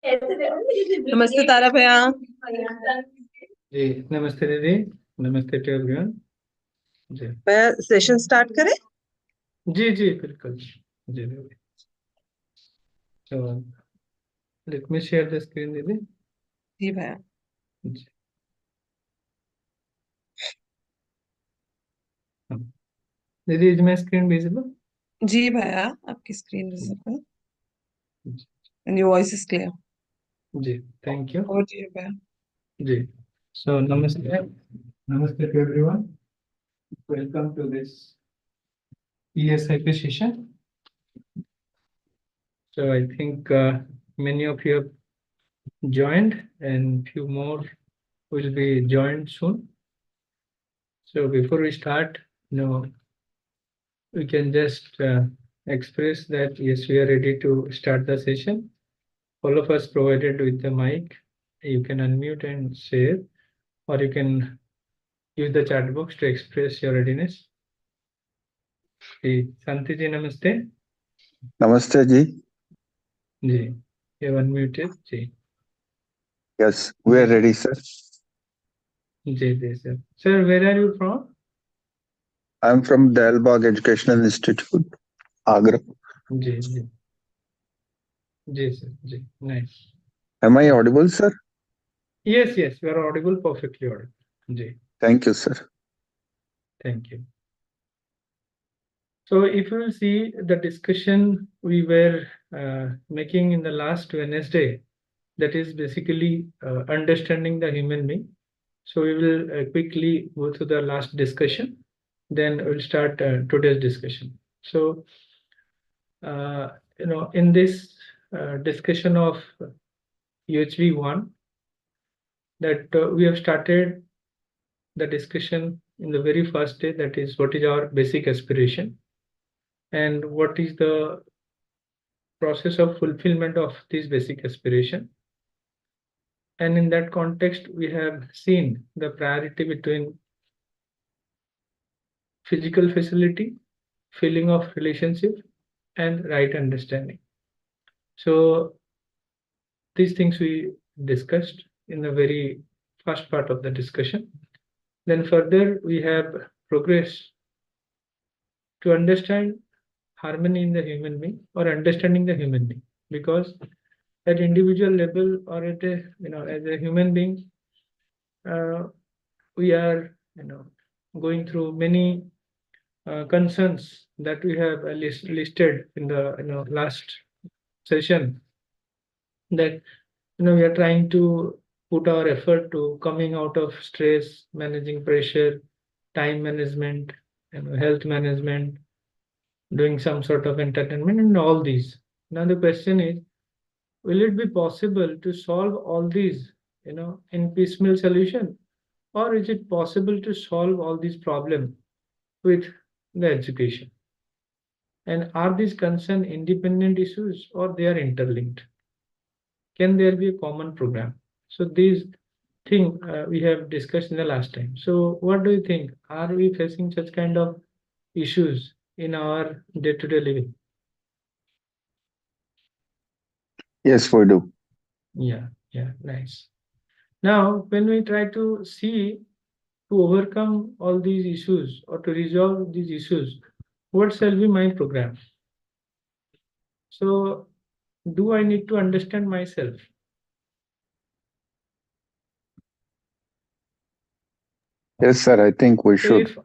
नमस्ते तारा भैया। जी नमस्ते दीदी। नमस्ते टू एवरीवन। जी भैया सेशन स्टार्ट करें। जी जी बिल्कुल जी दीदी। तो let me share the screen दीदी। जी भैया। जी हाँ। दीदी इज माय स्क्रीन विजिबल? जी भैया, आपकी स्क्रीन विजिबल जी and your voice is clear. जी thank you. Over to you भैया। जी सो नमस्ते नमस्ते to everyone. Welcome to this eSIP session. So I think many of you have joined and few more will be joined soon. So before we start, we can just express that yes, we are ready to start the session. All of us provided with the mic. You can unmute and share, or you can use the chat box to express your readiness. Santi ji, namaste. नमस्ते जी. जी, you have unmuted. Ji, Yes, we are ji, ready, sir. Ji, sir. Sir, where are you from? I am from Dalbagh Educational Institute, Agra. Ji, ji, ji, sir. Ji, nice. Am I audible, sir? Yes, yes, you are audible, perfectly audible. Ji, Thank you, sir. thank you. So if you will see the discussion we were making in the last Wednesday, that is basically understanding the human being. So we will quickly go through the last discussion, then we'll start today's discussion. So, in this discussion of UHV 1, that we have started the discussion in the very first day, that is what is our basic aspiration and what is the process of fulfillment of this basic aspiration. And in that context, we have seen the priority between physical facility, feeling of relationship, and right understanding. So these things we discussed in the very first part of the discussion. Then further, we have progressed to understand harmony in the human being or understanding the human being, because at individual level or at a as a human being, uh, we are going through many concerns that we have listed in the last session, that we are trying to put our effort to coming out of stress, managing pressure, time management, health management, doing some sort of entertainment, and all these. Now the question is, will it be possible to solve all these in piecemeal solution, or is it possible to solve all these problems with the education? And are these concerned independent issues or they are interlinked? Can there be a common program? So these thing we have discussed in the last time. So what do you think? Are we facing such kind of issues in our day-to-day living? Yes, we do. Yeah, nice. Now, when we try to see to overcome all these issues or to resolve these issues, what shall be my program? So, do I need to understand myself? Yes, sir. I think we So should.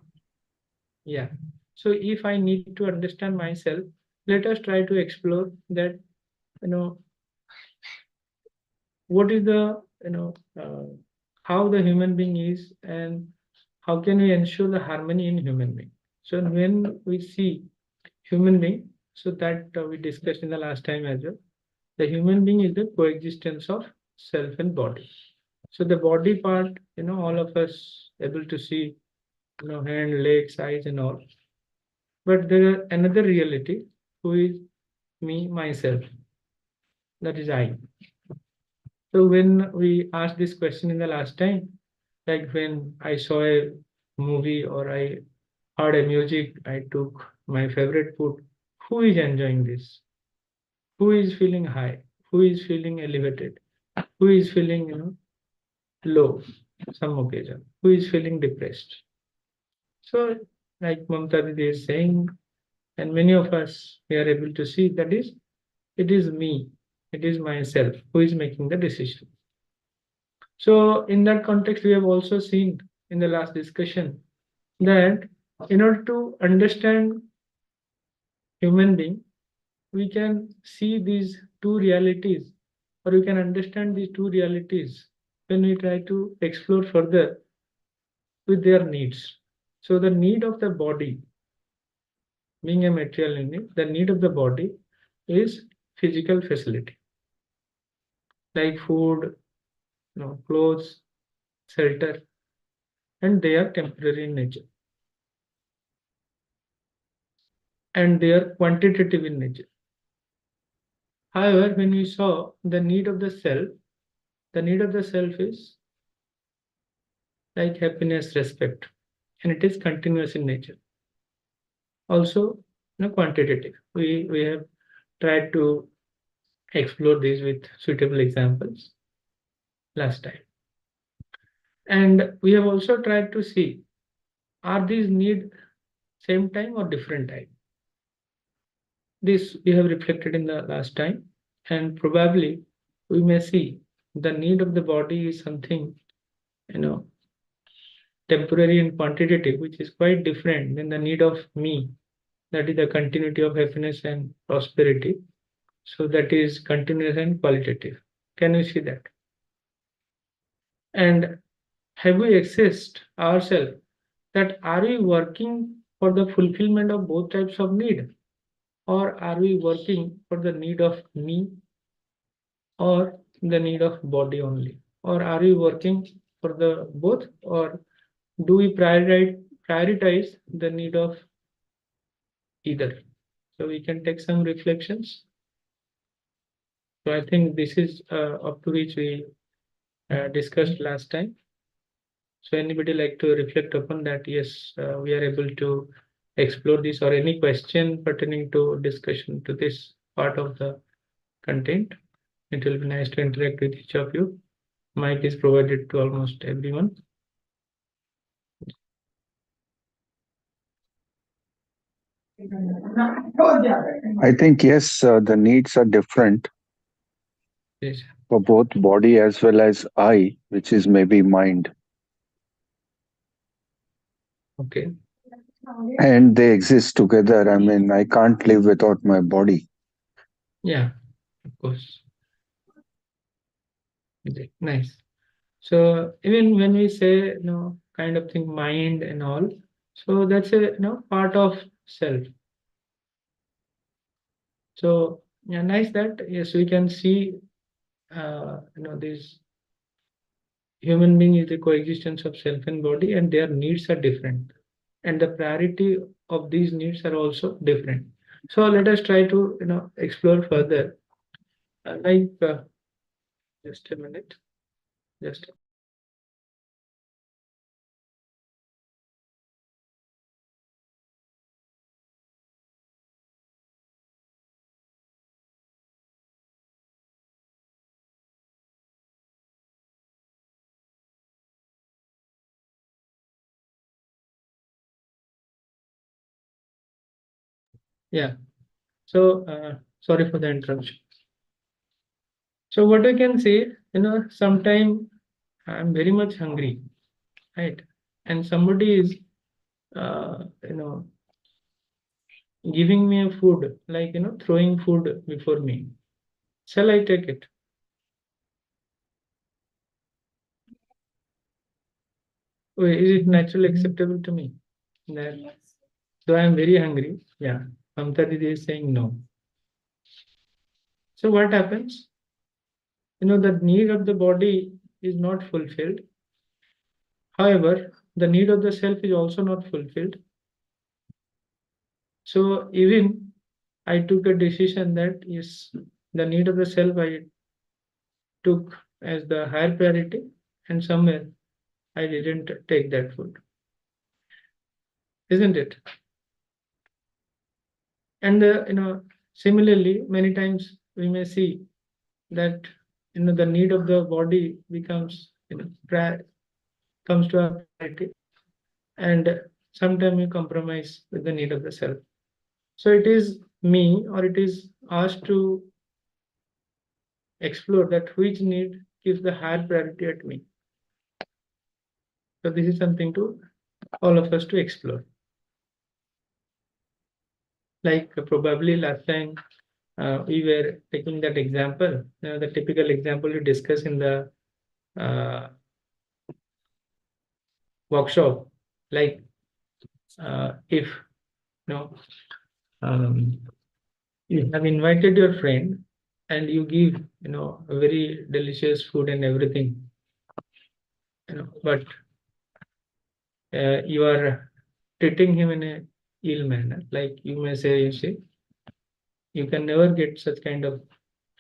yeah, so if I need to understand myself, let us try to explore that, what is the, how the human being is and how can we ensure the harmony in human being. So when we see human being, so that we discussed in the last time as well, the human being is the coexistence of self and body. So the body part, all of us able to see, hand, legs, eyes and all. But there is another reality who is me, myself, that is I. So when we asked this question in the last time, like when I saw a movie or I heard a music, I took my favorite food, who is enjoying this? Who is feeling high? who is feeling elevated, who is feeling low some occasion, who is feeling depressed. So like Mamta Didi is saying, and many of us we are able to see that it is me, it is myself who is making the decision. So in that context, we have also seen in the last discussion that in order to understand human being, we can see these two realities, or we can understand these two realities when we try to explore further with their needs. So the need of the body, being a material unit, the need of the body is physical facility, like food, clothes, shelter, and they are temporary in nature, and they are quantitative in nature. However, when we saw the need of the self, the need of the self is like happiness, respect, and it is continuous in nature. Also, quantitative. We have tried to explore these with suitable examples last time. And we have also tried to see, are these need same time or different time? This we have reflected in the last time, and probably we may see the need of the body is something, temporary and quantitative, which is quite different than the need of me, that is the continuity of happiness and prosperity. So that is continuous and qualitative. Can you see that? And have we assessed ourselves that are we working for the fulfillment of both types of need, or are we working for the need of me or the need of body only, or are we working for the both, or do we prioritize the need of either? So we can take some reflections. So I think this is up to which we discussed last time. So anybody like to reflect upon that? Yes, we are able to explore this, or any question pertaining to discussion to this part of the content. It will be nice to interact with each of you. Mic is provided to almost everyone. I think, yes, the needs are different Yes. for both body as well as I, which is maybe mind. Okay. And they exist together. I mean, I can't live without my body. Yeah, of course. Okay, nice. So even when we say, kind of thing, mind and all, so that's a, part of self. So yeah, nice that, yes, we can see, this human being is the coexistence of self and body, and their needs are different, and the priority of these needs are also different. So let us try to, explore further. Just a minute, just. Yeah. So sorry for the interruption. So what I can say, sometime I'm very much hungry, right? And somebody is, giving me a food, like, throwing food before me. Shall I take it? Is it naturally acceptable to me? That, so I am very hungry. Yeah. Mamta Didi is saying no. So what happens? The need of the body is not fulfilled. However, the need of the self is also not fulfilled. So even I took a decision that, yes, the need of the self I took as the higher priority, and somewhere I didn't take that food, isn't it? And similarly, many times we may see that the need of the body becomes comes to our priority, and sometimes you compromise with the need of the self. So it is me, or it is us to explore that which need gives the higher priority at me. So this is something to all of us to explore. Like probably last time we were taking that example, the typical example you discuss in the workshop, like if you have invited your friend and you give a very delicious food and everything, but you are treating him in a ill manner, like you may say, you can never get such kind of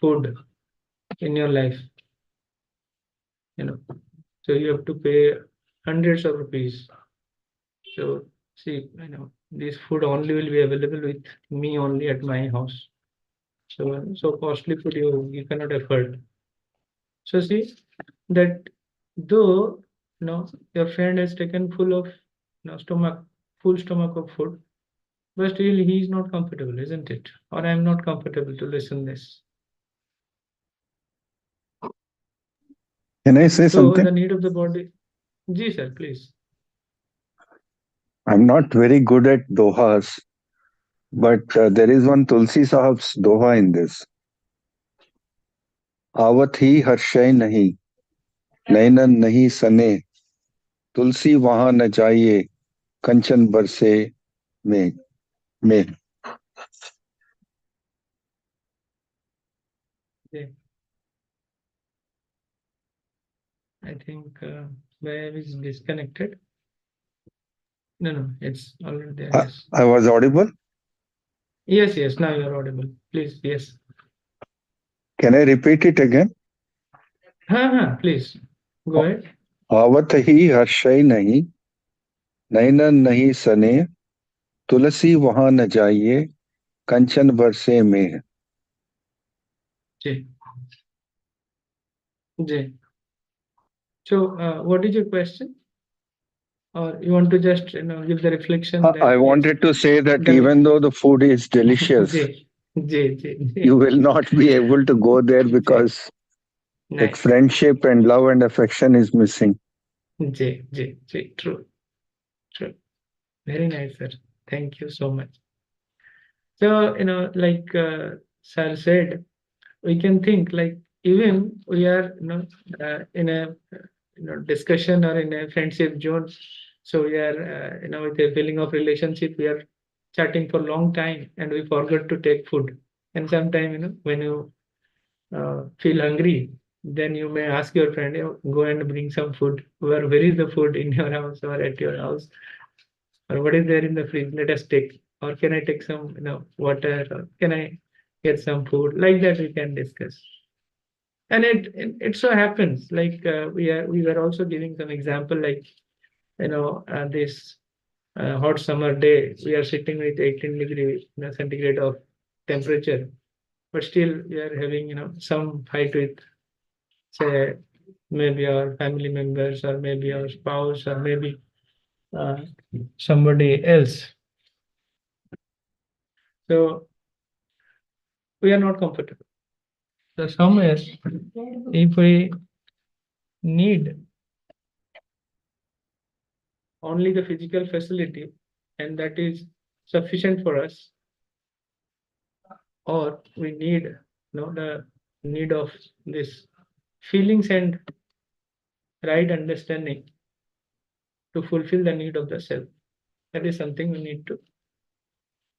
food in your life, so you have to pay hundreds of rupees. So see, this food only will be available with me only at my house. So costly food you cannot afford. So see that though your friend has taken full of full stomach of food, but still he is not comfortable, isn't it? Or I am not comfortable to listen this. Can I say So something? the need of the body. Ji sir, please. I'm not very good at dohas, but there is one Tulsi Sahab's doha in this. आवत ही हर्षय नहीं, नैनन नहीं सने, तुलसी वहां न जाइए, कंचन बरसे में Yeah. I think where is disconnected. No, it's already there. Yes. I was audible. Yes. Now you are audible. Please, yes. Can I repeat it again? Please go ahead. आवत ही हर्षय नहीं, नैनन नहीं सने, तुलसी वहां न जाइए, कंचन बरसे में. Ji. So, what is your question? Or you want to just give the reflection? That I wanted to say that even though the food is delicious, you will not be able to go there because that friendship and love and affection is missing. True. Very nice, sir. Thank you so much. So, like sir said, we can think like even we are in a discussion or in a friendship zone, so we are with a feeling of relationship, we are chatting for a long time and we forgot to take food. And sometime when you feel hungry, then you may ask your friend, go and bring some food. Where is the food in your house or at your house, or what is there in the fridge? Let us take. Or can I take some water, or can I get some food? Like that we can discuss. And it so happens like we were also giving some example, like this hot summer day, we are sitting with 18 degree centigrade of temperature, but still we are having some fight with, say, maybe our family members, or maybe our spouse, or maybe somebody else. So we are not comfortable. So somewhere, if we need only the physical facility and that is sufficient for us, or we need the need of this feelings and right understanding to fulfill the need of the self, that is something we need to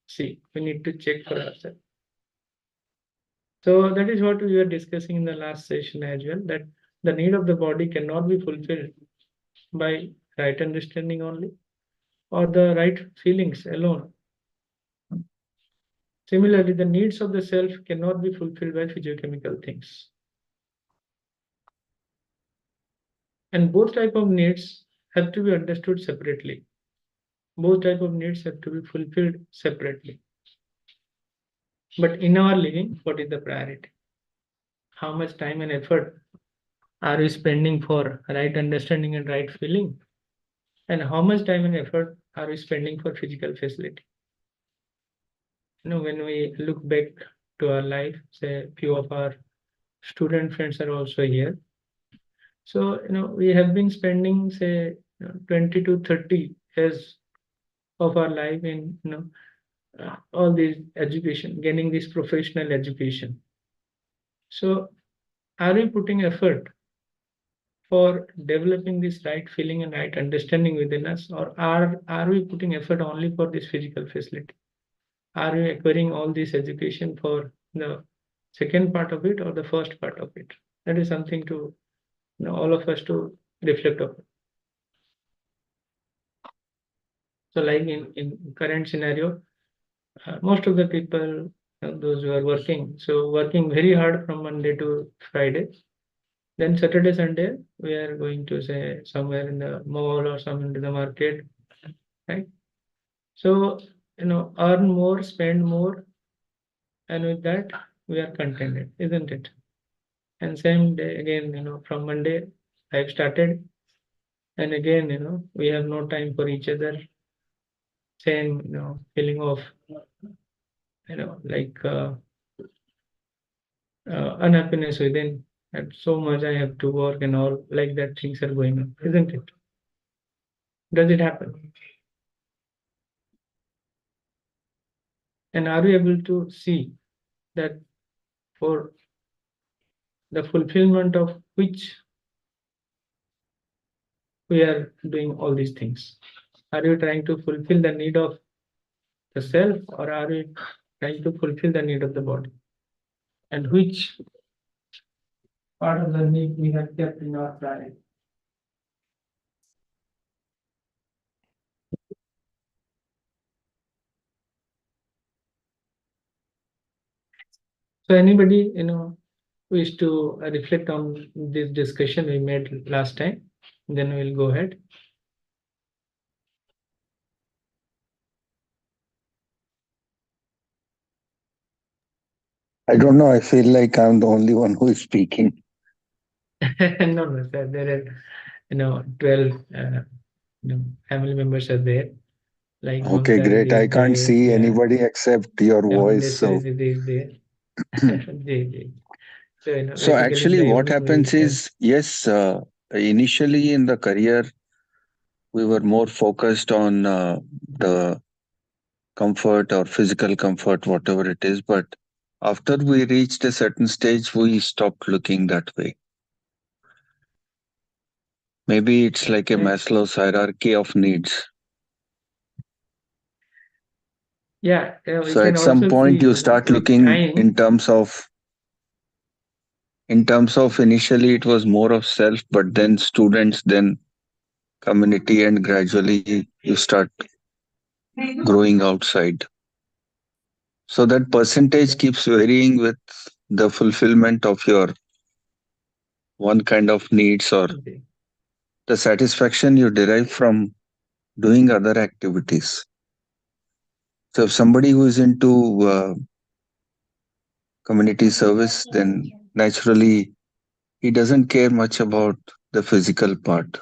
see, we need to check for ourselves. So that is what we were discussing in the last session as well, that the need of the body cannot be fulfilled by right understanding only, or the right feelings alone. Similarly, the needs of the self cannot be fulfilled by physiochemical things. And both type of needs have to be understood separately. Both type of needs have to be fulfilled separately. But in our living, what is the priority? how much time and effort are we spending for right understanding and right feeling, and how much time and effort are we spending for physical facility. When we look back to our life, say few of our student friends are also here. So, we have been spending, say, 20 to 30 years of our life in, all these education, gaining this professional education. So, are we putting effort for developing this right feeling and right understanding within us, or are we putting effort only for this physical facility? Are we acquiring all this education for the second part of it or the first part of it? That is something to, all of us to reflect upon. So like in current scenario, most of the people, those who are working very hard from Monday to Friday. Then Saturday, Sunday, we are going to say somewhere in the mall or somewhere in the market, right? So, earn more, spend more, and with that, we are contented, isn't it? And same day again, from Monday, I've started, and again, we have no time for each other. Same, feeling of, like unhappiness within, and so much I have to work and all, like that things are going on, isn't it? Does it happen? And are we able to see that for the fulfillment of which we are doing all these things? Are you trying to fulfill the need of the self, or are we trying to fulfill the need of the body? And which part of the need we have kept in our planet? So anybody, wish to reflect on this discussion we made last time? Then we'll go ahead. I don't know. I feel like I'm the only one who is speaking. No, sir. There are, 12 family members are there. Like Okay, Mamta great. Didi I is can't there, see anybody except your voice. Mundeshwari So, Didi is there. Ji. So, so basically actually, what Sayu happens is there. is, yes, initially in the career, we were more focused on the comfort or physical comfort, whatever it is. But after we reached a certain stage, we stopped looking that way. Maybe it's like a Maslow's hierarchy of needs. Yeah, we So can at some also point, see, you start with looking time. in terms of initially it was more of self, but then students, then community, and gradually you start growing outside. So that percentage keeps varying with the fulfillment of your one kind of needs or the satisfaction you derive from doing other activities. So if somebody who is into community service, then naturally he doesn't care much about the physical part.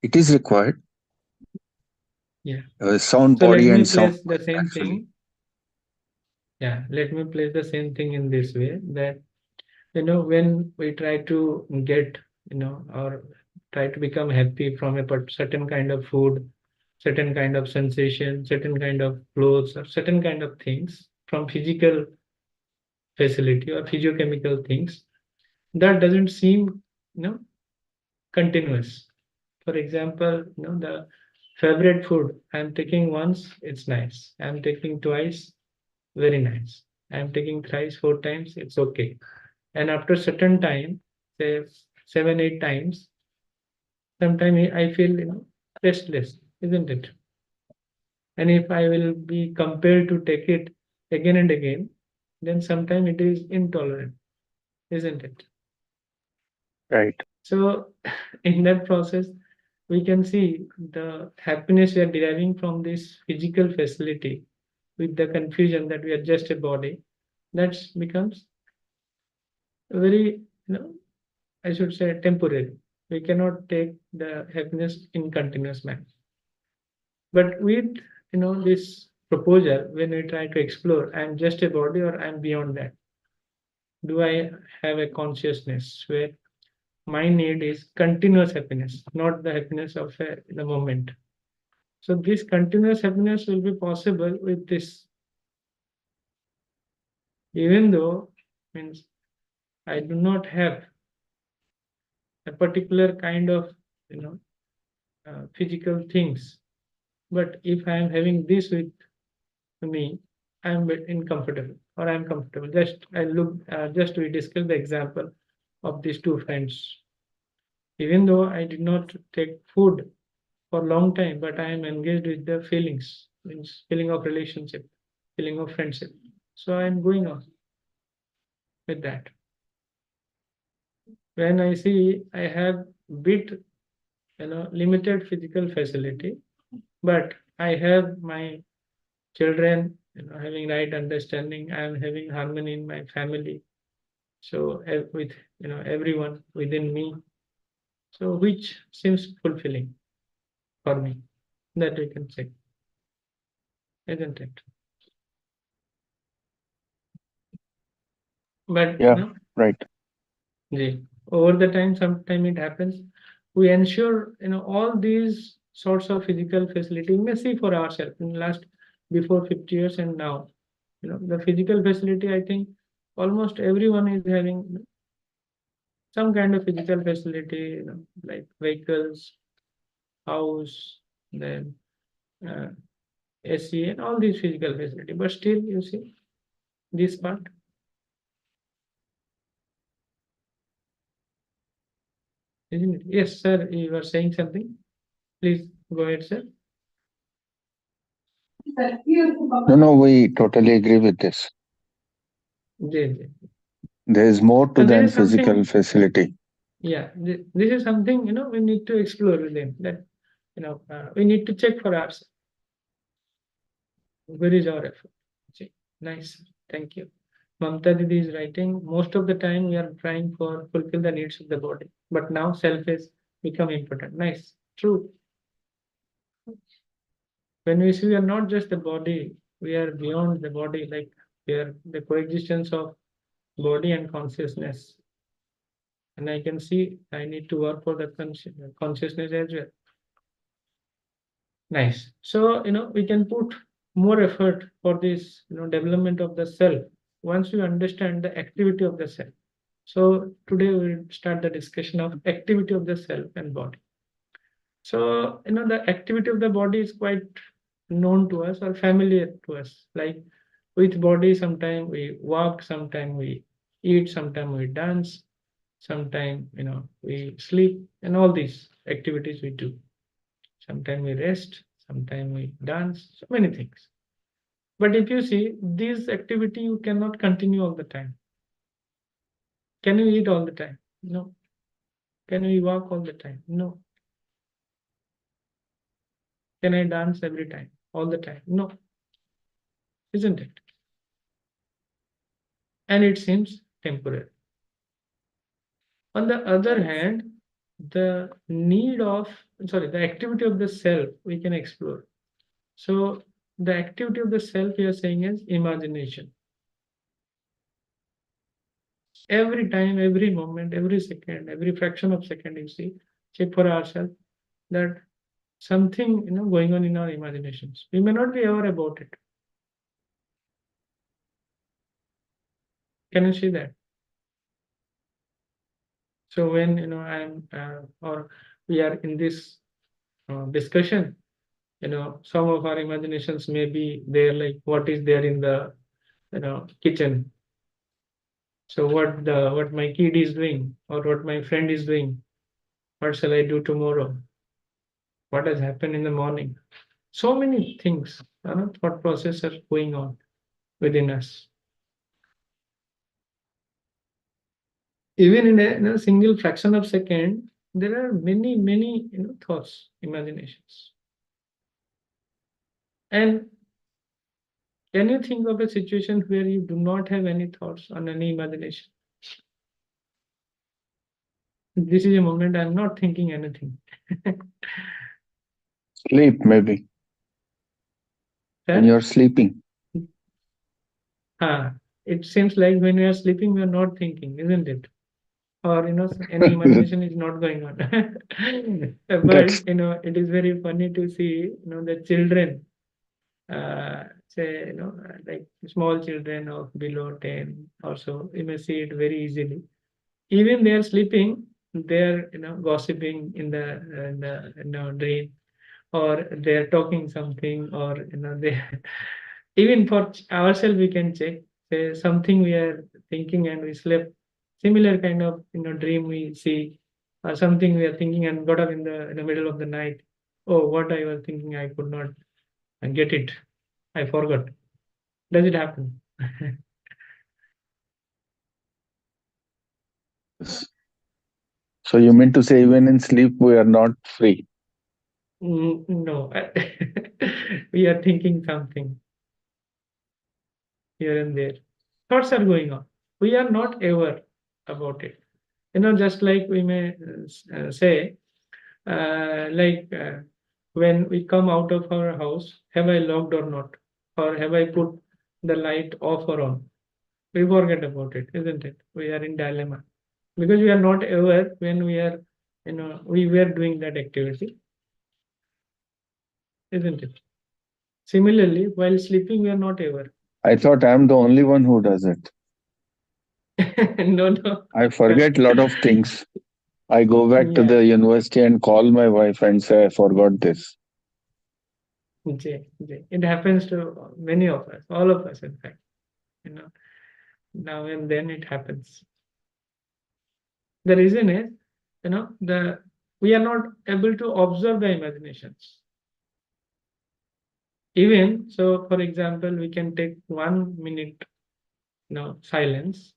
It is required. Yeah. Sound So let body me and sound place the mind, same actually. thing. Yeah, let me place the same thing in this way that, when we try to get, or try to become happy from a certain kind of food, certain kind of sensation, certain kind of clothes, or certain kind of things from physical facility or physiochemical things, that doesn't seem, continuous. For example, the favorite food I'm taking once, it's nice. I'm taking twice, very nice. I'm taking thrice, 4 times, it's okay. And after certain time, say 7, 8 times, sometimes I feel, restless, isn't it? And if I will be compelled to take it again and again, then sometimes it is intolerant, isn't it? Right. So in that process, we can see the happiness we are deriving from this physical facility with the confusion that we are just a body, that becomes very, I should say temporary. We cannot take the happiness in continuous manner. But with this proposal, when we try to explore, I'm just a body or I'm beyond that. Do I have a consciousness where my need is continuous happiness, not the happiness of the moment? So this continuous happiness will be possible with this, even though means I do not have a particular kind of physical things, but if I am having this with me, I am uncomfortable or I am comfortable. Just we discussed the example of these two friends. Even though I did not take food for a long time, but I am engaged with the feelings, means feeling of relationship, feeling of friendship. So I am going on with that. When I see I have bit, limited physical facility, but I have my children, having right understanding, I am having harmony in my family. So with everyone within me, so which seems fulfilling for me, that we can say, isn't it? But Yeah, right. over the time, sometime it happens, we ensure all these sorts of physical facility we may see for ourselves in the last before 50 years and now. The physical facility, I think almost everyone is having some kind of physical facility, like vehicles, house, then AC and all these physical facility. But still, you see this part. Isn't it? Yes, sir. You were saying something. Please go ahead, sir. No, we totally agree with this. Jay. There is more to And there than is something, physical facility. yeah, this is something we need to explore with them. That we need to check for ourselves. Where is our effort? See, nice. Thank you. Mamta Didi is writing, most of the time we are trying for fulfill the needs of the body, but now self has become important. Nice. True. When we see we are not just the body, we are beyond the body, like we are the coexistence of body and consciousness. And I can see I need to work for the consciousness as well. Nice. So, we can put more effort for this, development of the self once we understand the activity of the self. So today we'll start the discussion of activity of the self and body. So, the activity of the body is quite known to us or familiar to us. Like with body, sometimes we walk, sometimes we eat, sometimes we dance, sometimes, we sleep, and all these activities we do. Sometimes we rest, sometimes we dance, so many things. But if you see, this activity you cannot continue all the time. Can you eat all the time? No. Can we walk all the time? No. Can I dance every time, all the time? No. Isn't it? And it seems temporary. On the other hand, the activity of the self we can explore. So the activity of the self we are saying is imagination. Every time, every moment, every second, every fraction of second, you see, check for ourselves that something going on in our imaginations. We may not be aware about it. Can you see that? So when I'm or we are in this discussion, some of our imaginations may be there, like what is there in the kitchen. So what my kid is doing or what my friend is doing, what shall I do tomorrow, what has happened in the morning. So many things, thought process are going on within us. Even in a single fraction of second, there are many thoughts, imaginations. And can you think of a situation where you do not have any thoughts on any imagination? This is a moment I'm not thinking anything. Sleep, maybe. When Sir? you're sleeping. It seems like when we are sleeping, we are not thinking, isn't it? Or, any imagination is not going on. That's But, it is very funny to see, the children, say, like small children of below 10 or so, you may see it very easily. Even they are sleeping, they're, gossiping in the dream, or they're talking something, or, they, even for ourselves, we can check, say, something we are thinking and we slept, similar kind of, dream we see, or something we are thinking and got up in the middle of the night. Oh, what I was thinking, I could not get it. I forgot. Does it happen? so you mean to say even in sleep we are not free? No, we are thinking something here and there. Thoughts are going on. We are not aware about it. Just like we may say, like when we come out of our house, have I locked or not? Or have I put the light off or on? We forget about it, isn't it? We are in dilemma because we are not aware when we were doing that activity, isn't it? Similarly, while sleeping, we are not aware. I thought I'm the only one who does it. No, no. I forget a lot of things. I go back to Yeah, the university and call my wife and say I forgot this. It happens to many of us, all of us, in fact. Now and then it happens. The reason is, we are not able to observe the imaginations. Even so, for example, we can take 1 minute, silence,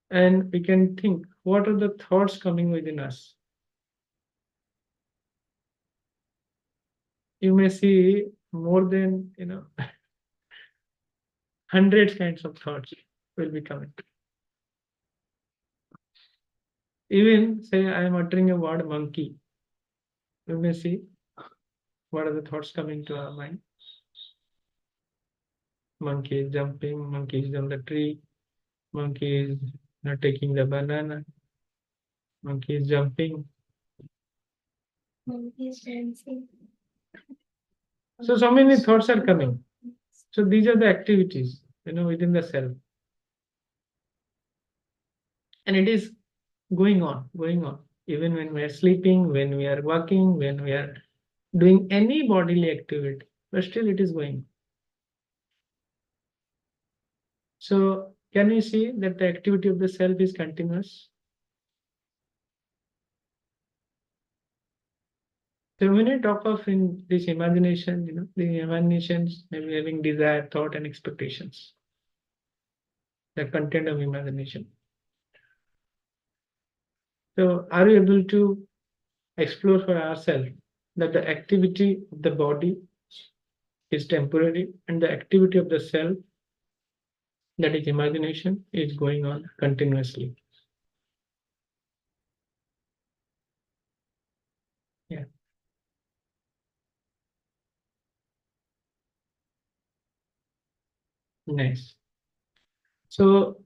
and we can think, what are the thoughts coming within us? You may see more than, hundreds kinds of thoughts will be coming. Even say I am uttering a word monkey, you may see what are the thoughts coming to our mind. Monkey is jumping, monkey is on the tree, monkey is not taking the banana, monkey is jumping. Monkey is dancing. So many thoughts are coming. So these are the activities, within the self. And it is going on. Even when we are sleeping, when we are walking, when we are doing any bodily activity, but still it is going. So can we see that the activity of the self is continuous? So when I talk of in this imagination, the imaginations may be having desire, thought, and expectations. The content of imagination. So are we able to explore for ourselves that the activity of the body is temporary and the activity of the self, that is imagination, is going on continuously? Yeah. Nice. So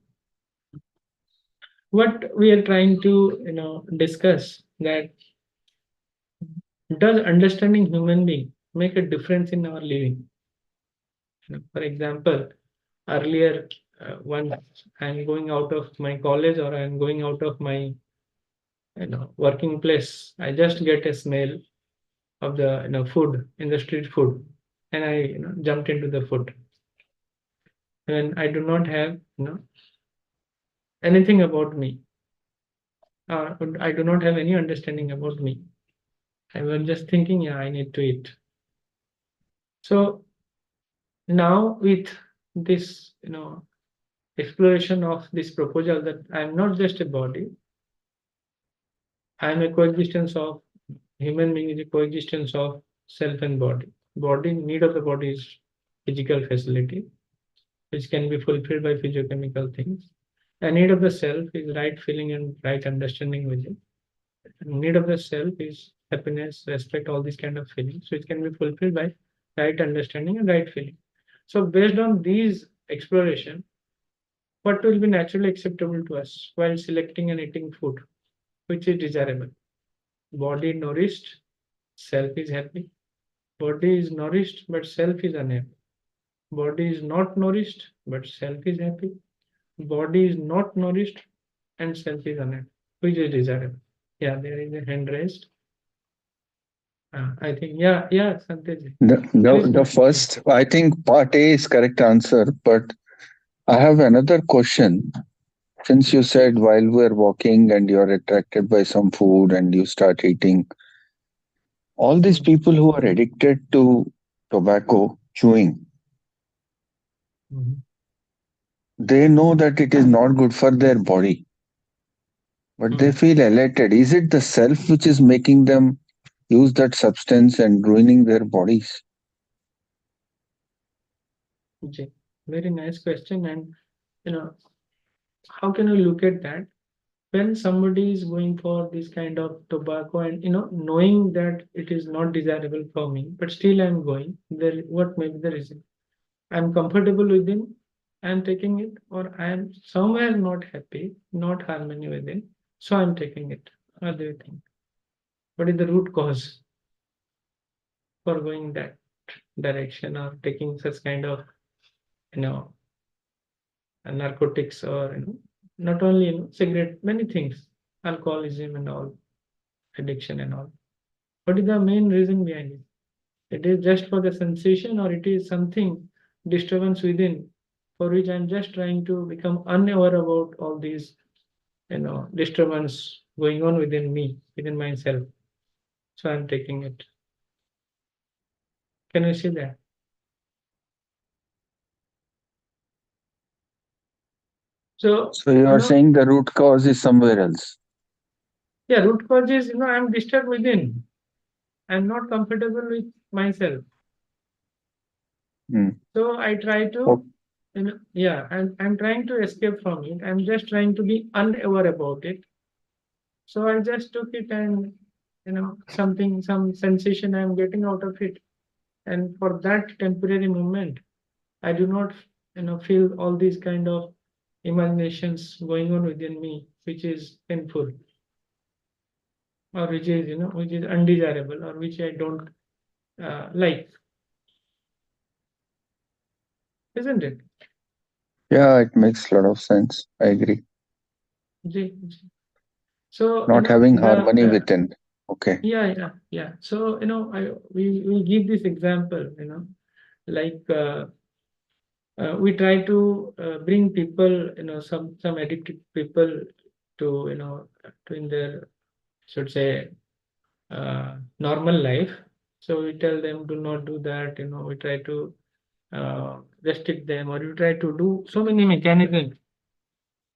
what we are trying to discuss, that does understanding human being make a difference in our living? For example, earlier, once I'm going out of my college or I'm going out of my working place, I just get a smell of the food in the street food, and I jumped into the food, and I do not have anything about me. I do not have any understanding about me. I was just thinking, yeah, I need to eat. So now with this exploration of this proposal that I'm not just a body, I'm a coexistence of human being, is a coexistence of self and body. Need of the body is physical facility, which can be fulfilled by physiochemical things. A need of the self is right feeling and right understanding within. Need of the self is happiness, respect, all these kind of feelings, which can be fulfilled by right understanding and right feeling. So based on these exploration, what will be naturally acceptable to us while selecting and eating food, which is desirable? Body nourished, self is happy. Body is nourished, but self is unhappy. Body is not nourished, but self is happy. Body is not nourished and self is unhappy. Which is desirable? Yeah, there is a hand raised. I think, yeah, Sanjay. Please The go. first, I think part A is correct answer, but I have another question. Since you said while we're walking and you're attracted by some food and you start eating, all these people who are addicted to tobacco chewing, Mhm. they know that it is not good for their body, but they Mm. feel elated. Is it the self which is making them use that substance and ruining their bodies? Okay. Very nice question. And how can we look at that? When somebody is going for this kind of tobacco and knowing that it is not desirable for me, but still I'm going, there what may be the reason? I'm comfortable within, I'm taking it, or I'm somewhere not happy, not harmony within, so I'm taking it. What do you think? What is the root cause for going that direction or taking such kind of you know narcotics, or not only cigarette, many things, alcoholism and all, addiction and all? What is the main reason behind it? It is just for the sensation, or it is something disturbance within, for which I'm just trying to become unaware about all these disturbance going on within me, within myself, so I'm taking it. Can you see that? So So you are saying the root cause is somewhere else. yeah, root cause is I'm disturbed within, I'm not comfortable with myself. Hmm. So I try to, Oh, yeah, I'm trying to escape from it. I'm just trying to be unaware about it. So I just took it, and some sensation I'm getting out of it. And for that temporary moment, I do not, feel all these kind of imaginations going on within me, which is painful, or which is undesirable, or which I don't like, isn't it? yeah, it makes a lot of sense. I agree. Ji- ji. So Not having the harmony within. Okay. yeah. So we give this example, like we try to bring people, some addicted people to to in their, should say, normal life. So we tell them do not do that. We try to restrict them, or we try to do so many mechanisms.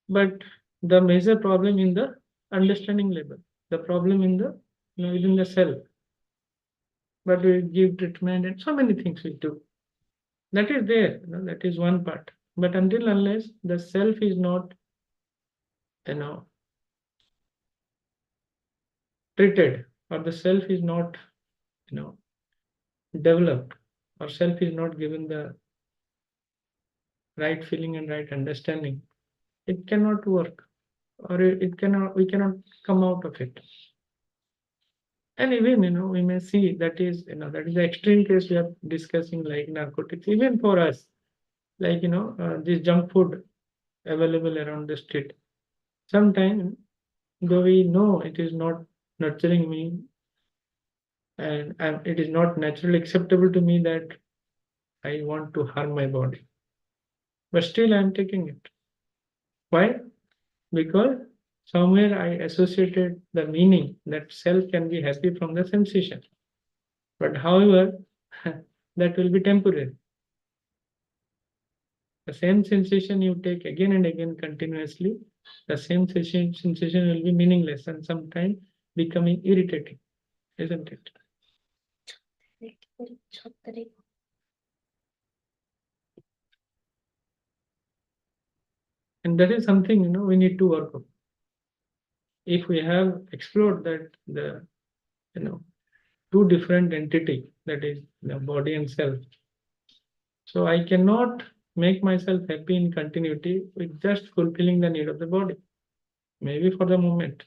But the major problem in the understanding level, the problem in the within the self. But we give treatment and so many things we do. That is there, that is one part. But until unless the self is not, you know, treated, or the self is not, you know, developed, or self is not given the right feeling and right understanding, it cannot work, or we cannot come out of it. And even, we may see that is, that is the extreme case we are discussing, like narcotics, even for us, like, this junk food available around the street. Sometimes, though we know it is not nurturing me, and it is not naturally acceptable to me that I want to harm my body, but still I am taking it. Why? Because somewhere I associated the meaning that self can be happy from the sensation. But however, that will be temporary. The same sensation you take again and again continuously, the same sensation will be meaningless and sometimes becoming irritating, isn't it? And that is something, we need to work on. If we have explored that the, two different entity, that is the body and self. So I cannot make myself happy in continuity with just fulfilling the need of the body, maybe for the moment.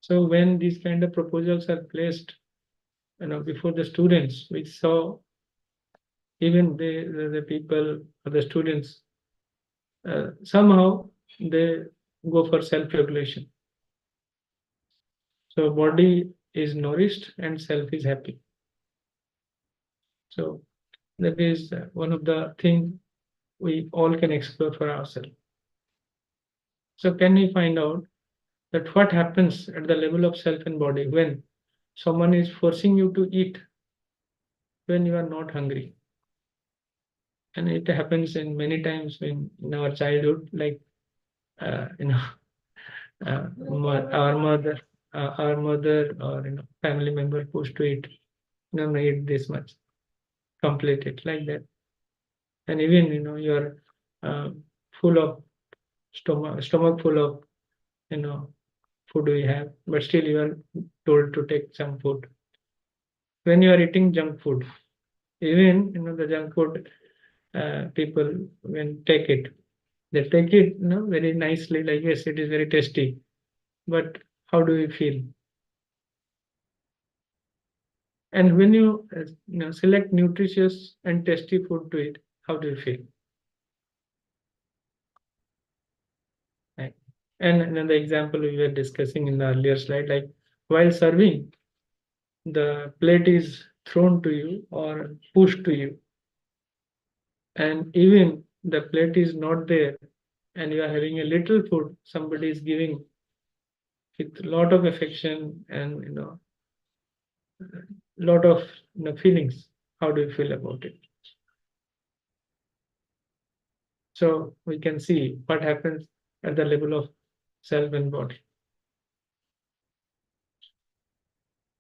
So when these kind of proposals are placed, before the students, we saw even the people or the students, somehow they go for self-regulation. So body is nourished and self is happy. So that is one of the things we all can explore for ourselves. So can we find out that what happens at the level of self and body when someone is forcing you to eat when you are not hungry? And it happens in many times in our childhood, like uh, you know our mother or family member pushed to eat, eat this much, complete it, like that. And even you are full of stomach full of food we have, but still you are told to take some food. When you are eating junk food, even the junk food, people when take it, they take it very nicely, like yes, it is very tasty, but how do you feel? And when you select nutritious and tasty food to eat, how do you feel? Right. And another example we were discussing in the earlier slide, like while serving, the plate is thrown to you or pushed to you, and even the plate is not there, and you are having a little food somebody is giving with a lot of affection and lot of feelings. How do you feel about it? So we can see what happens at the level of self and body.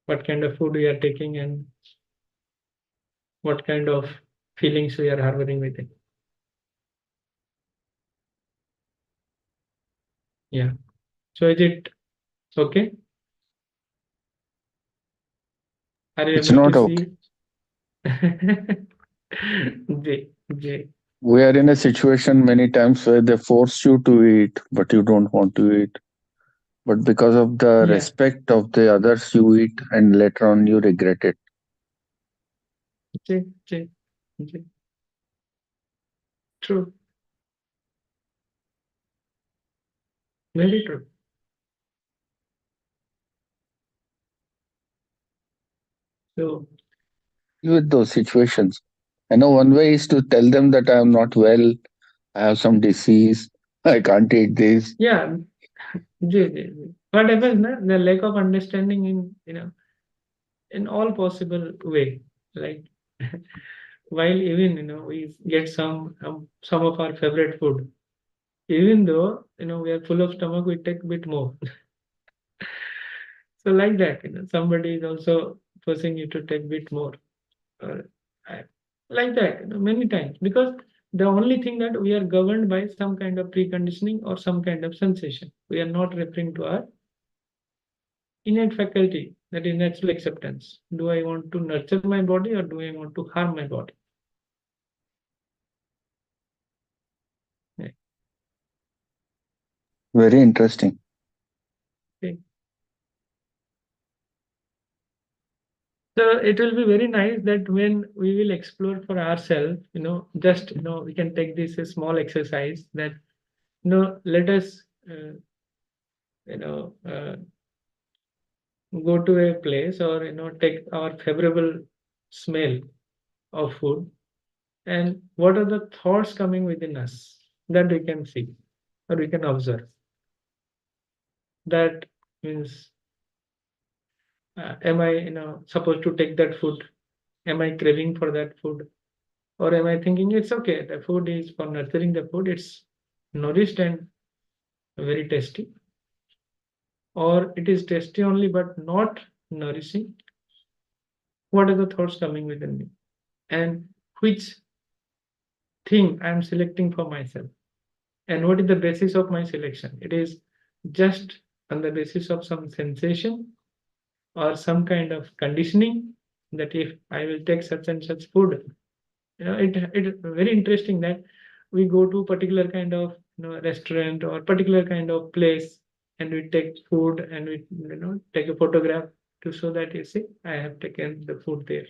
What kind of food we are taking and what kind of feelings we are harboring with it. Yeah. So is it okay? Are you It's able to not okay. see? J. We are in a situation many times where they force you to eat, but you don't want to eat. But because of the Yeah. respect of the others, you eat, and later on you regret it. J. True. Very true. So With those situations, I know one way is to tell them that I am not well, I have some disease, I can't eat this. yeah, J. What happens na? The lack of understanding in all possible way. Like while even we get some of our favorite food, even though we are full of stomach, we take a bit more. So like that, somebody is also forcing you to take bit more, or like that, many times, because the only thing that we are governed by some kind of preconditioning or some kind of sensation. We are not referring to our innate faculty, that is natural acceptance. Do I want to nurture my body or do I want to harm my body? Yeah. Very interesting. Okay. So it will be very nice that when we will explore for ourselves, just we can take this a small exercise that let us you know uh, go to a place or take our favorable smell of food, and what are the thoughts coming within us, that we can see or we can observe. That means, am I supposed to take that food? Am I craving for that food? Or am I thinking it's okay, the food is for nurturing the food, it's nourished and very tasty? Or it is tasty only but not nourishing? What are the thoughts coming within me? And which thing I am selecting for myself. And what is the basis of my selection? It is just on the basis of some sensation or some kind of conditioning that if I will take such and such food, it very interesting that we go to particular kind of restaurant or particular kind of place and we take food and we take a photograph to show that you see I have taken the food there,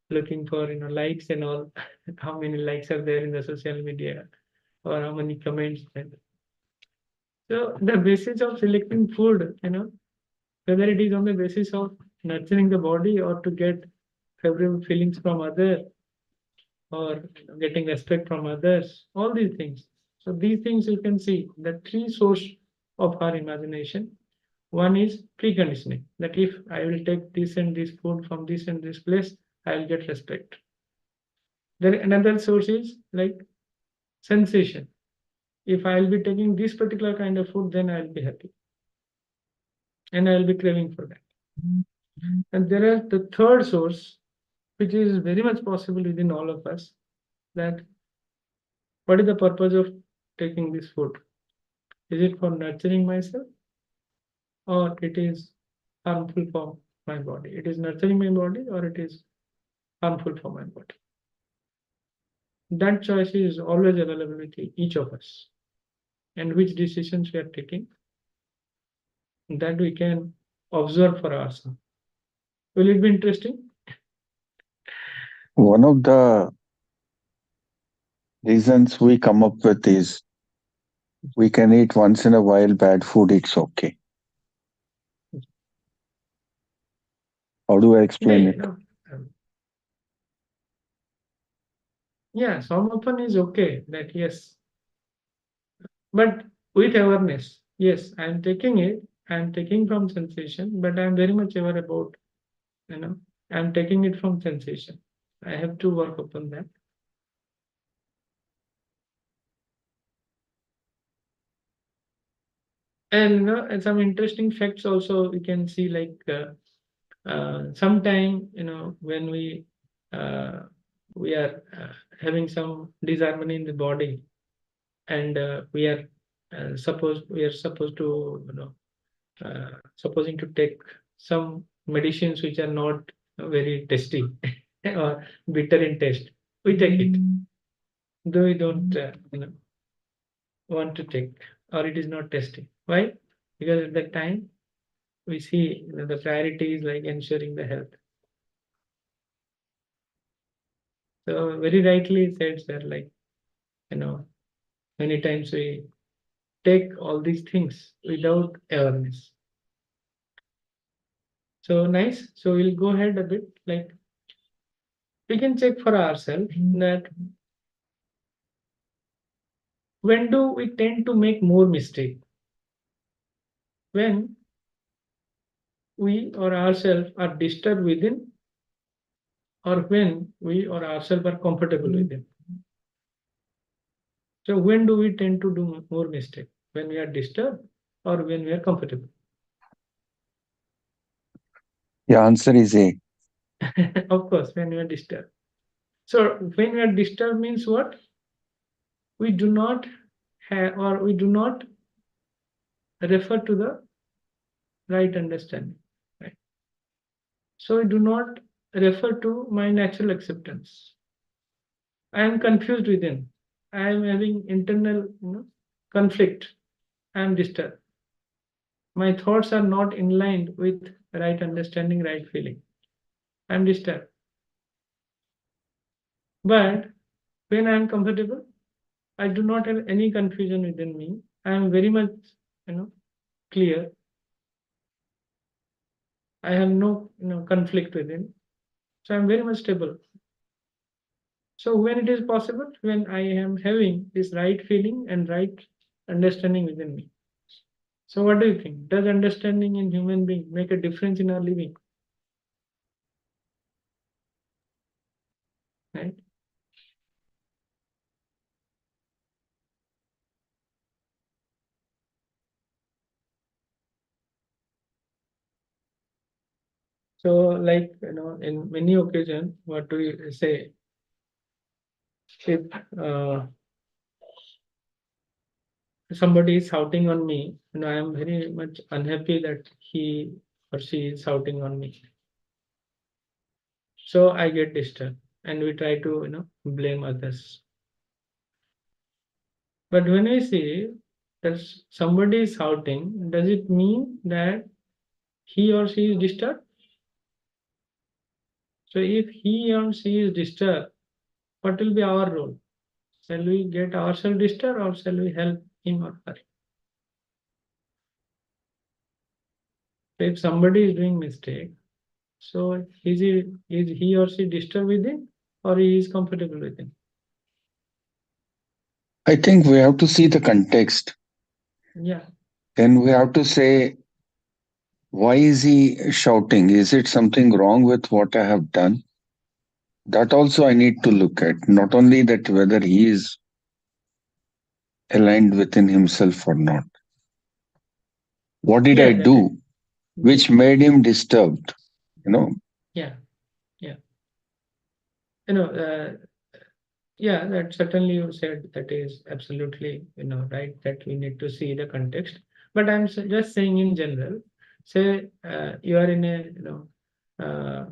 looking for likes and all how many likes are there in the social media or how many comments. So the basis of selecting food, whether it is on the basis of nurturing the body or to get favorable feelings from others or getting respect from others, all these things. So these things you can see the three source of our imagination. One is preconditioning, that if I will take this and this food from this and this place, I will get respect. Then another source is like sensation. If I will be taking this particular kind of food, then I will be happy. And I will be craving for that. And there are the third source, which is very much possible within all of us, that what is the purpose of taking this food? Is it for nurturing myself or it is harmful for my body? It is nurturing my body or it is harmful for my body? That choice is always available with each of us. And which decisions we are taking, that we can observe for ourselves. Will it be interesting? One of the reasons we come up with is we can eat once in a while bad food, it's okay. How do I explain it? Yeah, some often is okay that yes, but with awareness. Yes, I am taking it, I am taking from sensation, but I am very much aware about, I am taking it from sensation. I have to work upon that. And and some interesting facts also we can see, like sometime when we are having some disharmony in the body, and we are supposed to supposing to take some medicines which are not very tasty or bitter in taste, we take it, though we don't want to take, or it is not tasty. Why? Because at that time we see the priority is like ensuring the health. So very rightly said, sir, like many times we take all these things without awareness. So nice. So we'll go ahead a bit, like we can check for ourselves that when do we tend to make more mistake? When we or ourselves are disturbed within, or when we or ourselves are comfortable within. So when do we tend to do more mistake? When we are disturbed or when we are comfortable? The answer is A. Of course, when we are disturbed. So when we are disturbed means what? We do not have, or we do not refer to the right understanding. Right? So we do not refer to my natural acceptance. I am confused within. I am having internal conflict. I am disturbed. My thoughts are not in line with right understanding, right feeling. I am disturbed. But when I am comfortable, I do not have any confusion within me. I am very much, clear. I have no, conflict within. So I am very much stable. So when it is possible, when I am having this right feeling and right understanding within me. So what do you think? Does understanding in human being make a difference in our living? Right? So like, in many occasions, what do you say? if somebody is shouting on me, I am very much unhappy that he or she is shouting on me. So I get disturbed and we try to, blame others. But when I see that somebody is shouting, does it mean that he or she is disturbed? So if he or she is disturbed, what will be our role? Shall we get ourselves disturbed or shall we help him or her? So if somebody is doing mistake, so is he or she disturbed with it or he is comfortable with it? I think we have to see the context. Yeah. Then we have to say, why is he shouting? Is it something wrong with what I have done? That also I need to look at. Not only that, whether he is aligned within himself or not. What did I Yeah, that is, do which made him disturbed? yeah. Yeah, that certainly you said that is absolutely, right, that we need to see the context. But I'm just saying in general, say you are in a,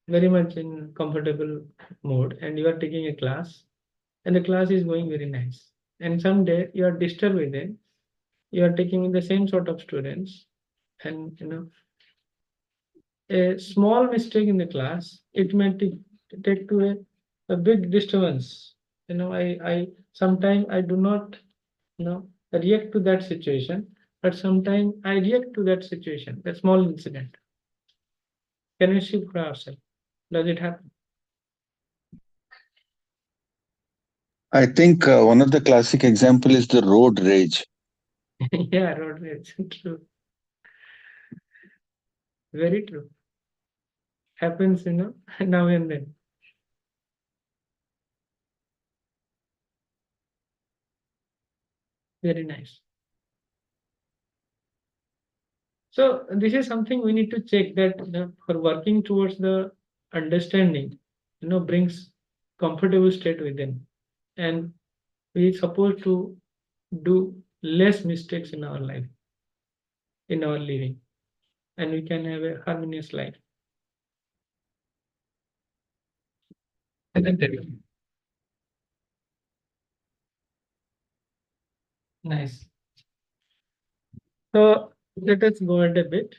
very much in comfortable mode and you are taking a class and the class is going very nice. And someday you are disturbed with it, you are taking the same sort of students and, a small mistake in the class, it may take to a big disturbance. I sometimes I do not, react to that situation, but sometimes I react to that situation, a small incident. Can we see for ourselves? Does it happen? I think one of the classic example is the road rage. Yeah, road rage. True. Very true. Happens, now and then. Very nice. So this is something we need to check that for working towards the understanding, brings comfortable state within, and we supposed to do less mistakes in our life, in our living, and we can have a harmonious life. Nice. So let us go ahead a bit.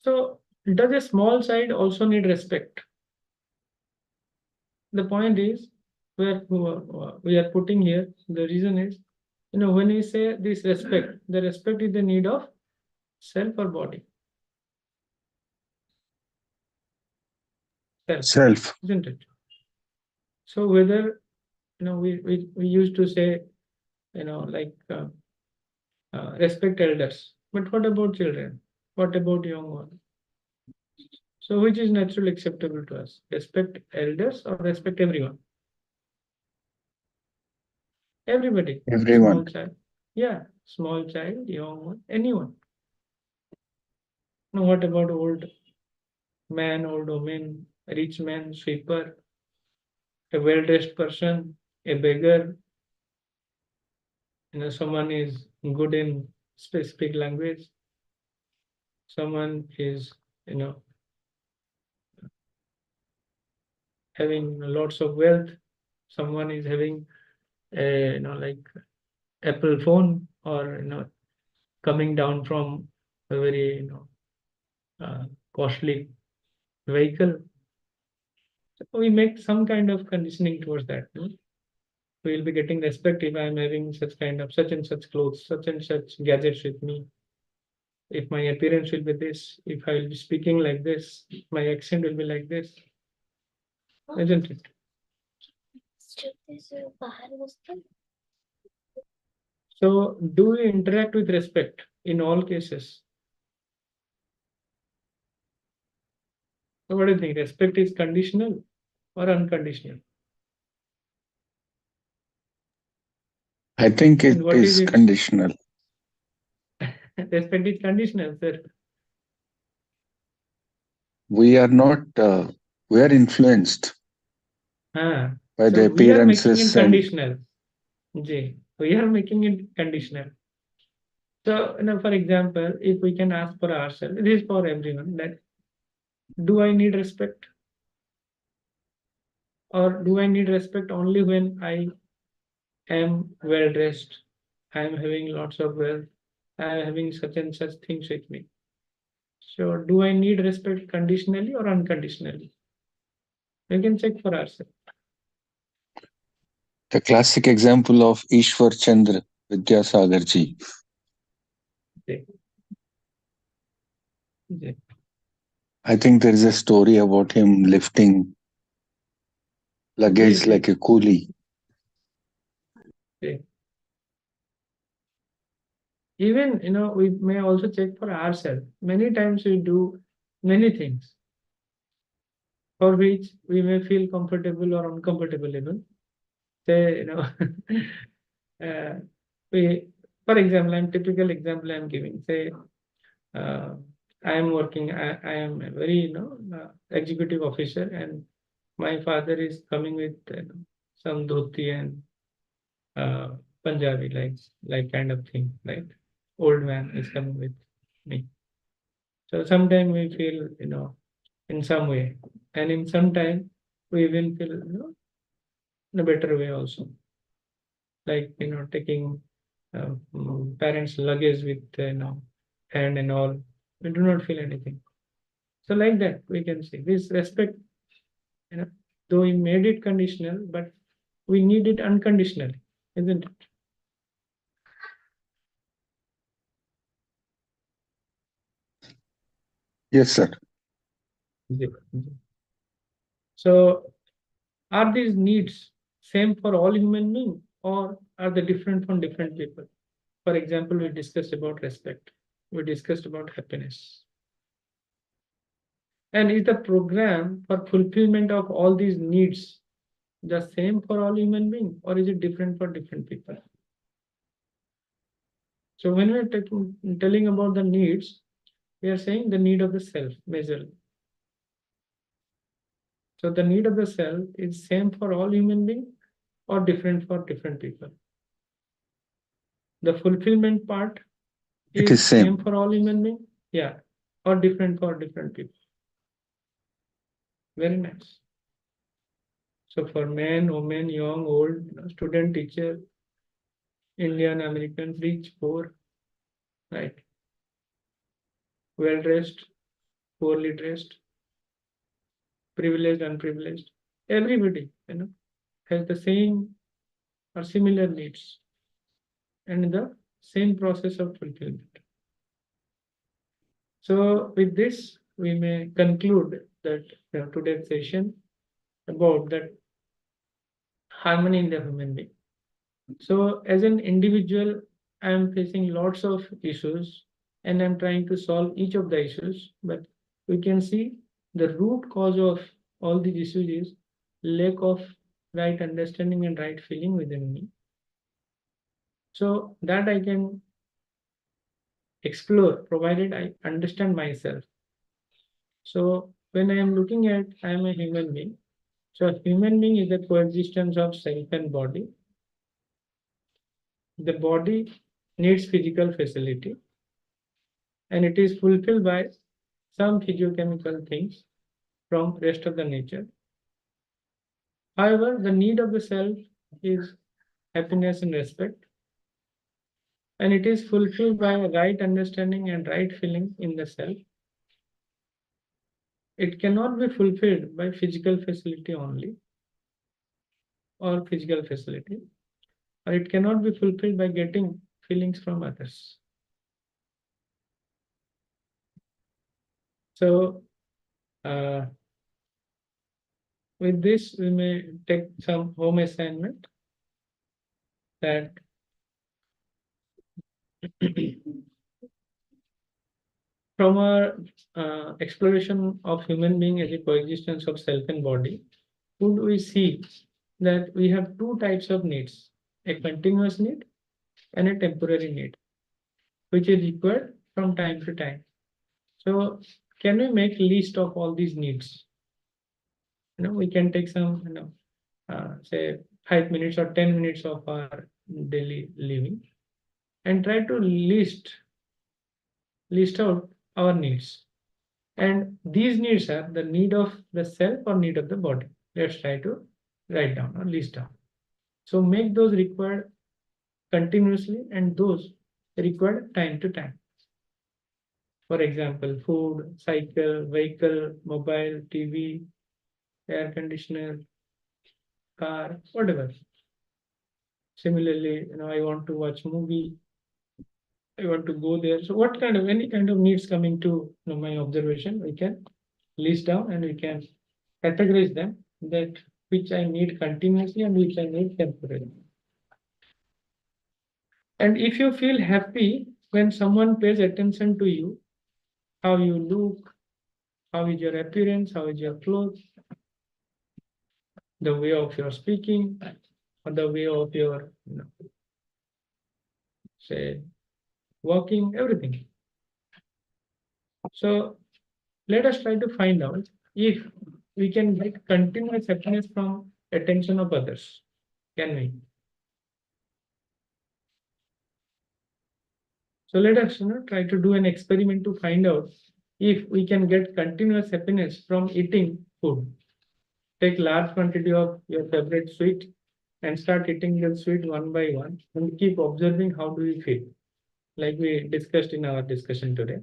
So does a small child also need respect? The point is where we are putting here. The reason is, when we say this respect, the respect is the need of self or body. Self. Isn't it? So whether we used to say like respect elders, but what about children? What about young ones? So which is naturally acceptable to us? Respect elders or respect everyone? Everybody. Everyone. Small child. Yeah, small child, young one, anyone. Now what about old man, old woman, rich man, sweeper, a well-dressed person, a beggar, someone is good in specific language, someone is, having lots of wealth, someone is having a, like Apple phone or, coming down from a very, costly vehicle. So we make some kind of conditioning towards that. We will be getting respect if I am having such kind of such and such clothes, such and such gadgets with me. If my appearance will be this, if I will be speaking like this, my accent will be like this, isn't it? So, do we interact with respect in all cases? So, what do you think? Respect is conditional or unconditional? I think And it what is is its conditional. respect is conditional, sir. We are not, we are influenced. Ah, by the so we are making it appearances and conditional. We are making it conditional. So, for example, if we can ask for ourselves, this is for everyone, that do I need respect? Or do I need respect only when I am well dressed, I am having lots of wealth, I am having such and such things with me? So, do I need respect conditionally or unconditionally? We can check for ourselves. the classic example of Ishwar Chandra Vidyasagar ji. Okay. Okay. I think there is a story about him lifting luggage Yes, like a coolie. Okay. Even, we may also check for ourselves. Many times we do many things for which we may feel comfortable or uncomfortable even. Say, we, for example, typical example I'm giving. Say, I am working. I am a very, executive officer, and my father is coming with some dhoti and Punjabi, like kind of thing, right? Old man is coming with me. So sometimes we feel, in some way, and in some time we will feel, in a better way also, like taking parents' luggage with hand and all. We do not feel anything. So like that, we can say this respect, though we made it conditional, but we need it unconditionally, isn't it? Yes, sir. So are these needs same for all human beings, or are they different from different people? For example, we discussed about respect. We discussed about happiness. And is the program for fulfillment of all these needs the same for all human beings, or is it different for different people? So when we're telling about the needs, we are saying the need of the self majorly. So the need of the self is same for all human beings or different for different people. The fulfillment part It is is same same. for all human beings, yeah, or different for different people. Very nice. So for men, women, young, old, student, teacher, Indian, American, rich, poor, right? Well dressed, poorly dressed, privileged, unprivileged. Everybody, has the same or similar needs and the same process of fulfillment. So with this, we may conclude that today's session about that harmony in the human being. So as an individual, I am facing lots of issues and I'm trying to solve each of the issues, but we can see the root cause of all these issues is lack of right understanding and right feeling within me. So that I can explore provided I understand myself. So when I am looking at I am a human being, so a human being is the coexistence of self and body. The body needs physical facility and it is fulfilled by some physiochemical things from rest of the nature. However, the need of the self is happiness and respect, and it is fulfilled by a right understanding and right feeling in the self. It cannot be fulfilled by physical facility only or physical facility, or it cannot be fulfilled by getting feelings from others. So, with this, we may take some home assignment that from our exploration of human being as a coexistence of self and body, would we see that we have two types of needs, a continuous need and a temporary need, which is required from time to time. So can we make list of all these needs? We can take some say 5 minutes or 10 minutes of our daily living, and try to list out our needs. And these needs are the need of the self or need of the body. Let's try to write down or list down. So make those required continuously and those required time to time. For example, food, cycle, vehicle, mobile, TV, air conditioner, car, whatever. Similarly, I want to watch movie, I want to go there. So what kind of any kind of needs coming to my observation, we can list down and we can categorize them, that which I need continuously and which I need temporarily. And if you feel happy when someone pays attention to you, how you look, how is your appearance, how is your clothes, the way of your speaking, or the way of your, say, walking, everything. So let us try to find out if we can get continuous happiness from attention of others. Can we? So let us try to do an experiment to find out if we can get continuous happiness from eating food. Take large quantity of your favorite sweet and start eating the sweet one by one and keep observing how do you feel, like we discussed in our discussion today.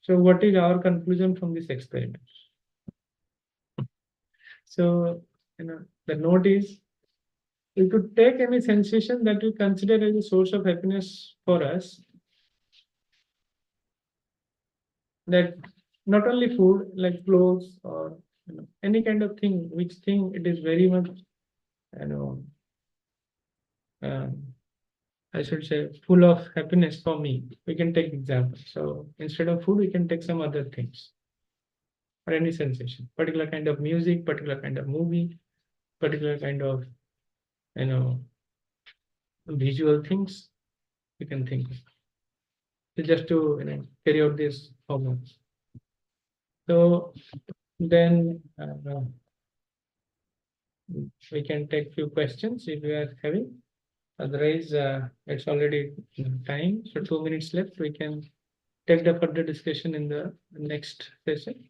So what is our conclusion from this experiment? So the note is, we could take any sensation that we consider as a source of happiness for us, that not only food, like clothes or any kind of thing, which thing it is very much, I should say, full of happiness for me. We can take example. So instead of food, we can take some other things or any sensation, particular kind of music, particular kind of movie, particular kind of, visual things you can think of. So just to carry out these hormones. So then we can take few questions if we are having. Otherwise, it's already time. So 2 minutes left. We can take the further discussion in the next session.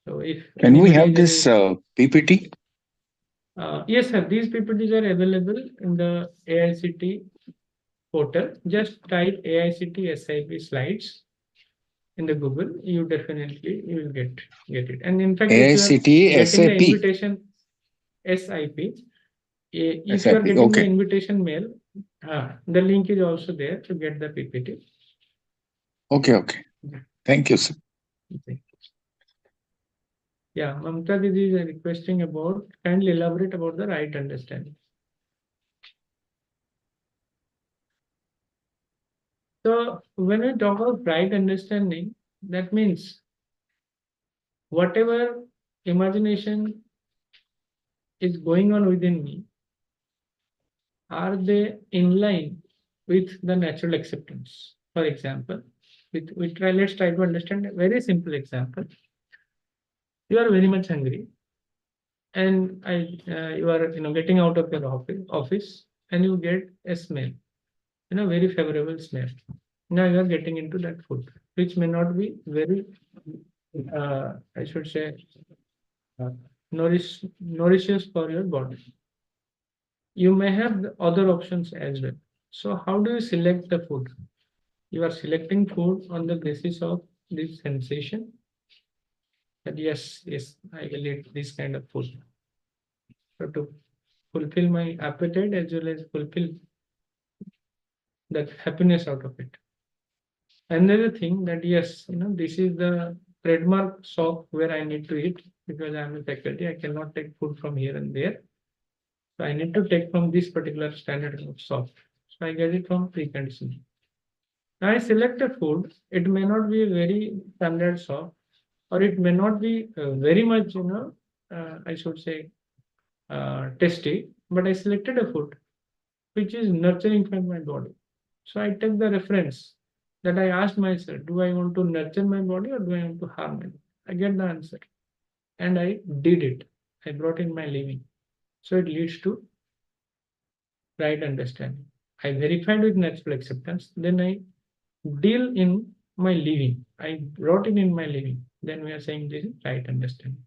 So if Can we have anybody this PPT? yes, sir. These PPTs are available in the AICTE portal. Just type AICTE-SIP slides in the Google. You definitely will get it. And in fact, if you are AICTE getting the SIP. invitation SIP, if you are SIP. getting the Okay. invitation mail, the link is also there to get the PPT. Okay. Thank you, sir. Okay. Yeah, Mamta Didi is requesting about, kindly elaborate about the right understanding. So when we talk about right understanding, that means whatever imagination is going on within me, are they in line with the natural acceptance? For example, let's try to understand a very simple example. You are very much hungry, and you are getting out of your office, and you get a smell, very favorable smell. Now you are getting into that food, which may not be very, I should say, nourishes for your body. You may have the other options as well. So how do you select the food? You are selecting food on the basis of this sensation, that yes, I will eat this kind of food. So to fulfill my appetite as well as fulfill that happiness out of it. Another thing that yes, this is the trademark shop where I need to eat because I am a faculty. I cannot take food from here and there. So I need to take from this particular standard of shop. So I get it from preconditioning. Now I select a food. It may not be very standard shop, or it may not be very much, I should say, tasty. But I selected a food which is nurturing for my body. So I take the reference that I asked myself, do I want to nurture my body or do I want to harm it? I get the answer. And I did it. I brought in my living. So it leads to right understanding. I verified with natural acceptance, then I deal in my living. I brought in my living. Then we are saying this is right understanding.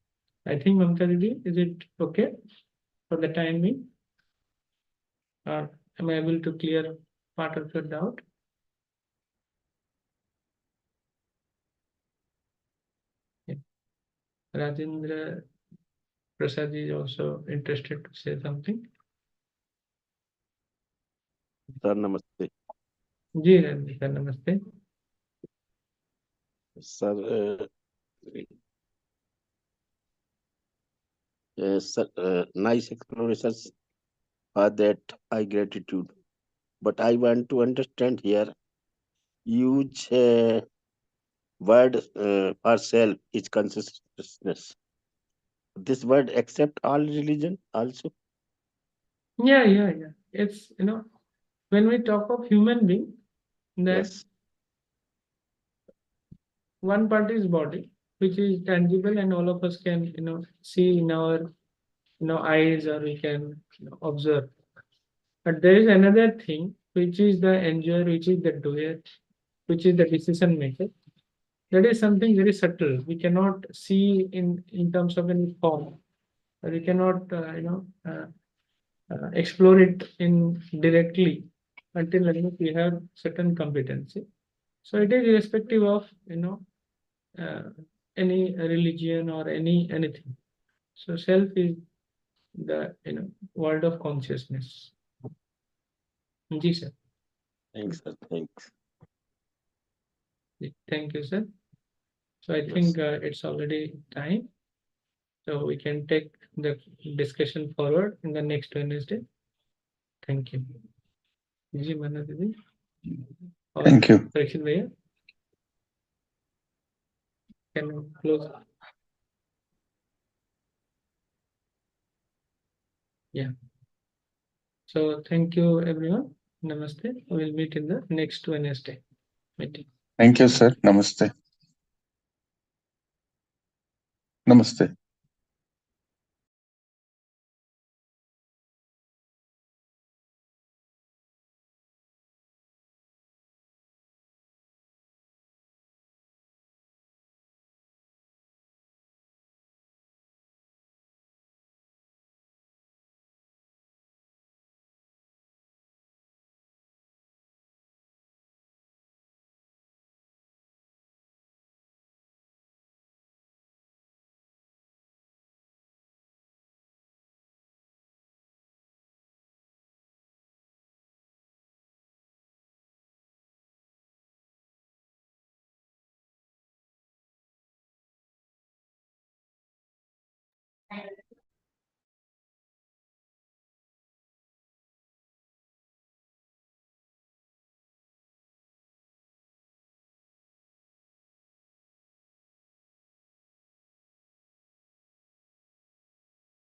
I think Mamta Didi, is it okay for the time being? Or am I able to clear part of your doubt? Yeah. Rajendra Prasad is also interested to say something. Sir नमस्ते जी Ranjan sir नमस्ते. Sir nice explanations for that I gratitude, but I want to understand here use word for self is consciousness. This word accept all religion also. Yeah. It's, when we talk of human being, that Yes. one part is body, which is tangible and all of us can, see in our, eyes, or we can, observe. But there is another thing, which is the enjoyer, which is the doer, which is the decision maker. That is something very subtle. We cannot see in terms of any form. We cannot, explore it in directly until we have certain competency. So it is irrespective of uh, any religion or anything. So self is the world of consciousness. Ji sir. Thanks, sir. Thanks. Thank you, sir. So I Yes. think it's already time. So we can take the discussion forward in the next Wednesday. Thank you. जी मना दीदी. Thank you. Parikshit bhaiya. Can you close? Yeah. So thank you everyone. Namaste. We'll meet in the next Wednesday meeting. Thank you, sir. Namaste. Namaste.